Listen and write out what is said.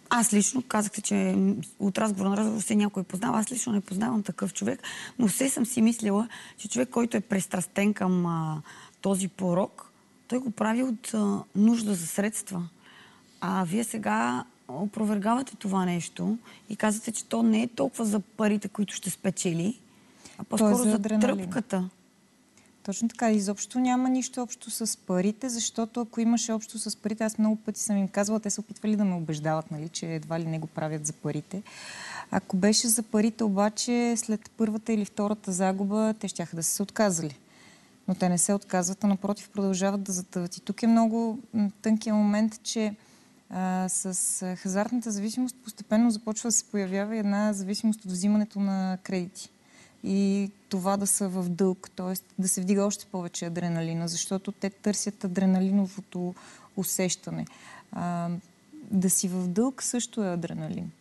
аз лично казах, че от разговор на разговор се някой познава. Аз лично не познавам такъв човек, но все съм си мислила, че човек, който е пристрастен към този порок, той го прави от нужда за средства. А вие сега опровергавате това нещо и казвате, че то не е толкова за парите, които ще спечели, а по-скоро за тръпката. Точно така. Изобщо няма нищо общо с парите, защото ако имаше общо с парите, аз много пъти съм им казвала, те са опитвали да ме убеждават, нали, че едва ли не го правят за парите. Ако беше за парите, обаче, след първата или втората загуба, те щяха да са се отказали. Но те не се отказват, а напротив продължават да затъват. И тук е много тънкият момент, че с хазартната зависимост постепенно започва да се появява една зависимост от взимането на кредити. И това да са в дълг, т.е. да се вдига още повече адреналина, защото те търсят адреналиновото усещане. Да си в дълг също е адреналин.